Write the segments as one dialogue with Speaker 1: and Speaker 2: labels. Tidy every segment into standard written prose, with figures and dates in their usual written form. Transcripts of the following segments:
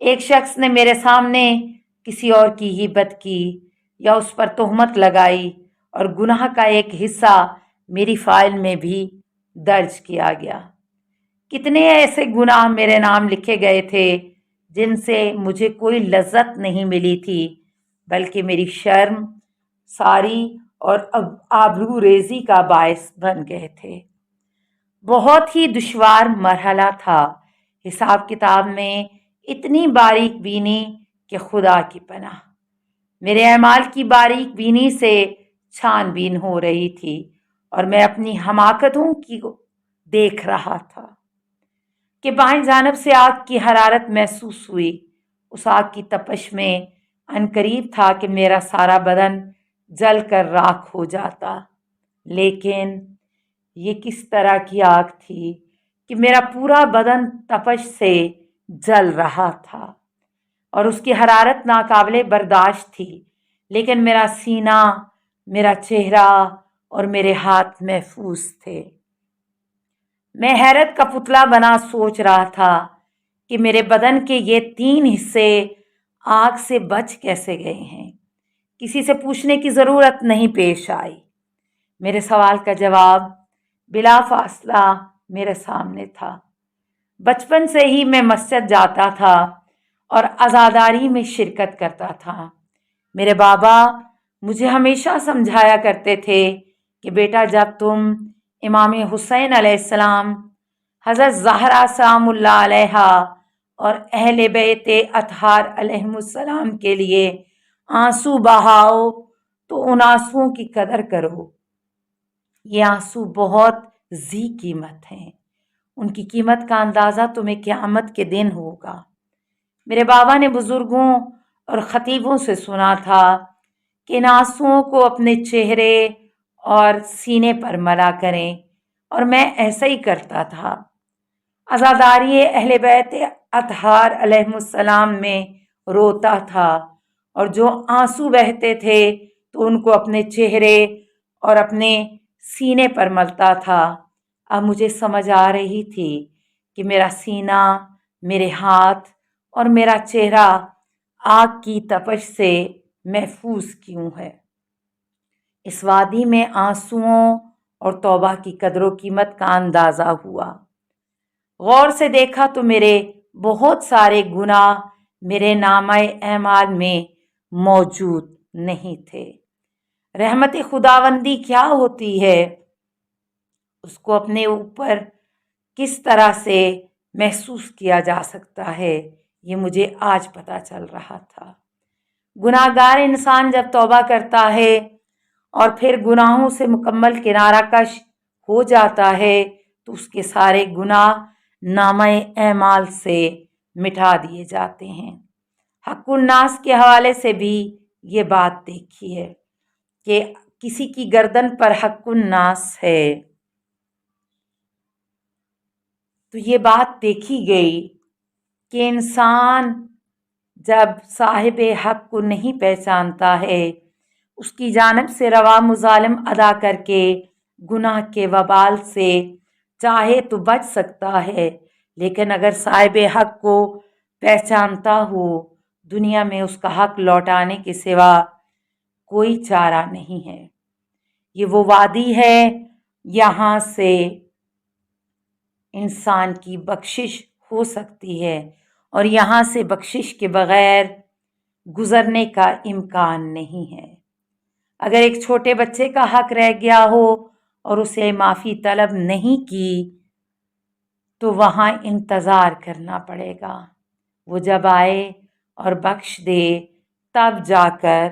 Speaker 1: ایک شخص نے میرے سامنے کسی اور کی غیبت کی یا اس پر تہمت لگائی اور گناہ کا ایک حصہ میری فائل میں بھی درج کیا گیا۔ کتنے ایسے گناہ میرے نام لکھے گئے تھے جن سے مجھے کوئی لذت نہیں ملی تھی، بلکہ میری شرم ساری اور آبرو ریزی کا باعث بن گئے تھے۔ بہت ہی دشوار مرحلہ تھا۔ حساب کتاب میں اتنی باریک بینی کہ خدا کی پناہ۔ میرے اعمال کی باریک بینی سے چھان بین ہو رہی تھی اور میں اپنی حماقتوں کی دیکھ رہا تھا کہ بائیں جانب سے آگ کی حرارت محسوس ہوئی۔ اس آگ کی تپش میں عنقریب تھا کہ میرا سارا بدن جل کر راکھ ہو جاتا، لیکن یہ کس طرح کی آگ تھی کہ میرا پورا بدن تپش سے جل رہا تھا اور اس کی حرارت ناقابل برداشت تھی، لیکن میرا سینہ، میرا چہرہ اور میرے ہاتھ محفوظ تھے۔ میں حیرت کا پتلا بنا سوچ رہا تھا کہ میرے بدن کے یہ 3 حصے آگ سے بچ کیسے گئے ہیں۔ کسی سے پوچھنے کی ضرورت نہیں پیش آئی۔ میرے سوال کا جواب بلا فاصلہ میرے سامنے تھا۔ بچپن سے ہی میں مسجد جاتا تھا اور عزاداری میں شرکت کرتا تھا۔ میرے بابا مجھے ہمیشہ سمجھایا کرتے تھے کہ بیٹا، جب تم امام حسین علیہ السلام، حضرت زہرا سلام اللہ علیہا اور اہل بیت اطہار علیہم السلام کے لیے آنسو بہاؤ تو ان آنسوؤں کی قدر کرو۔ یہ آنسو بہت ذی قیمت ہیں، ان کی قیمت کا اندازہ تمہیں قیامت کے دن ہوگا۔ میرے بابا نے بزرگوں اور خطیبوں سے سنا تھا کہ ان آنسوؤں کو اپنے چہرے اور سینے پر ملا کریں، اور میں ایسا ہی کرتا تھا۔ عزاداری اہل بیت اطہار علیہم السلام میں روتا تھا، اور جو آنسو بہتے تھے تو ان کو اپنے چہرے اور اپنے سینے پر ملتا تھا۔ اب مجھے سمجھ آ رہی تھی کہ میرا سینہ، میرے ہاتھ اور میرا چہرہ آگ کی تپش سے محفوظ کیوں ہے۔ اس وادی میں آنسوؤں اور توبہ کی قدر و قیمت کا اندازہ ہوا۔ غور سے دیکھا تو میرے بہت سارے گناہ میرے نامہ اعمال میں موجود نہیں تھے۔ رحمت خداوندی کیا ہوتی ہے، اس کو اپنے اوپر کس طرح سے محسوس کیا جا سکتا ہے، یہ مجھے آج پتہ چل رہا تھا۔ گناہ گار انسان جب توبہ کرتا ہے اور پھر گناہوں سے مکمل کنارہ کش ہو جاتا ہے تو اس کے سارے گناہ نامہ اعمال سے مٹا دیے جاتے ہیں۔ حق الناس کے حوالے سے بھی یہ بات دیکھی ہے کہ کسی کی گردن پر حق الناس ہے تو یہ بات دیکھی گئی کہ انسان جب صاحب حق کو نہیں پہچانتا ہے، اس کی جانب سے روا مظالم ادا کر کے گناہ کے وبال سے چاہے تو بچ سکتا ہے، لیکن اگر صاحب حق کو پہچانتا ہو، دنیا میں اس کا حق لوٹانے کے سوا کوئی چارہ نہیں ہے۔ یہ وہ وادی ہے یہاں سے انسان کی بخشش ہو سکتی ہے، اور یہاں سے بخشش کے بغیر گزرنے کا امکان نہیں ہے۔ اگر ایک چھوٹے بچے کا حق رہ گیا ہو اور اسے معافی طلب نہیں کی تو وہاں انتظار کرنا پڑے گا۔ وہ جب آئے اور بخش دے تب جا کر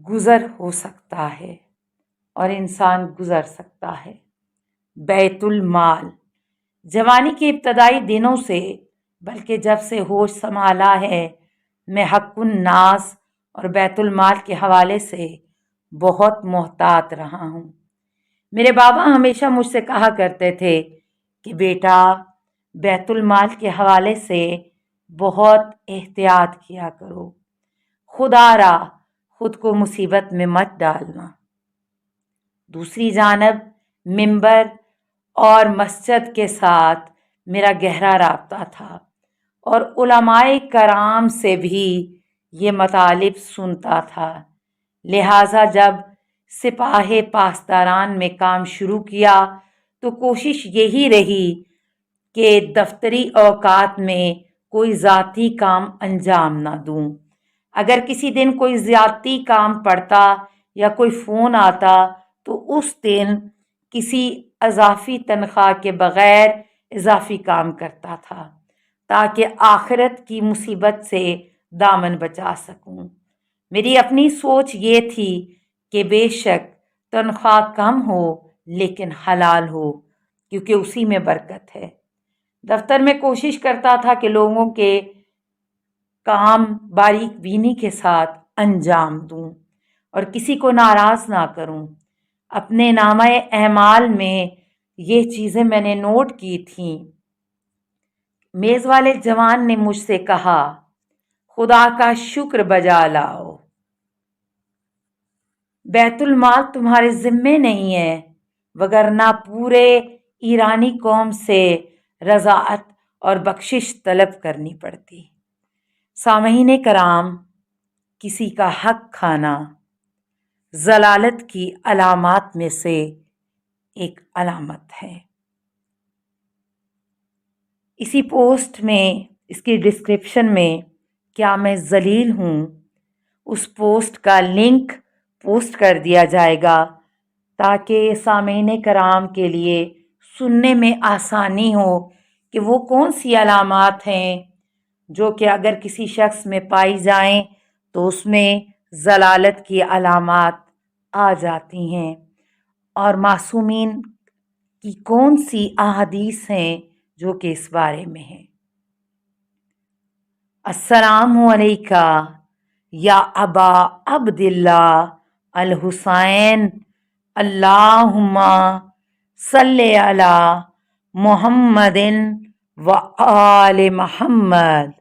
Speaker 1: گزر ہو سکتا ہے اور انسان گزر سکتا ہے۔ بیت المال، جوانی کے ابتدائی دنوں سے، بلکہ جب سے ہوش سنبھالا ہے، میں حق الناس اور بیت المال کے حوالے سے بہت محتاط رہا ہوں۔ میرے بابا ہمیشہ مجھ سے کہا کرتے تھے کہ بیٹا، بیت المال کے حوالے سے بہت احتیاط کیا کرو، خدا را خود کو مصیبت میں مت ڈالنا۔ دوسری جانب منبر اور مسجد کے ساتھ میرا گہرا رابطہ تھا اور علماء کرام سے بھی یہ مطالب سنتا تھا۔ لہٰذا جب سپاہ پاسداران میں کام شروع کیا تو کوشش یہی رہی کہ دفتری اوقات میں کوئی ذاتی کام انجام نہ دوں۔ اگر کسی دن کوئی ذاتی کام پڑتا یا کوئی فون آتا تو اس دن کسی اضافی تنخواہ کے بغیر اضافی کام کرتا تھا تاکہ آخرت کی مصیبت سے دامن بچا سکوں۔ میری اپنی سوچ یہ تھی کہ بے شک تنخواہ کم ہو لیکن حلال ہو، کیونکہ اسی میں برکت ہے۔ دفتر میں کوشش کرتا تھا کہ لوگوں کے کام باریک بینی کے ساتھ انجام دوں اور کسی کو ناراض نہ کروں۔ اپنے نامہ اعمال میں یہ چیزیں میں نے نوٹ کی تھیں۔ میز والے جوان نے مجھ سے کہا، خدا کا شکر بجا لاؤ، بیت المال تمہارے ذمے نہیں ہے، وگرنہ پورے ایرانی قوم سے رضاعت اور بخشش طلب کرنی پڑتی۔ سامعین کرام، کسی کا حق کھانا ضلالت کی علامات میں سے ایک علامت ہے۔ اسی پوسٹ میں، اس کی ڈسکرپشن میں کیا میں ذلیل ہوں، اس پوسٹ کا لنک پوسٹ کر دیا جائے گا تاکہ سامعین کرام کے لیے سننے میں آسانی ہو کہ وہ کون سی علامات ہیں جو کہ اگر کسی شخص میں پائی جائیں تو اس میں ضلالت کی علامات آ جاتی ہیں، اور معصومین کی کون سی احادیث ہیں جو کہ اس بارے میں ہیں۔ السلام علیکہ یا ابا عبداللہ الحسین، اللہم صلی علی محمد و آل محمد۔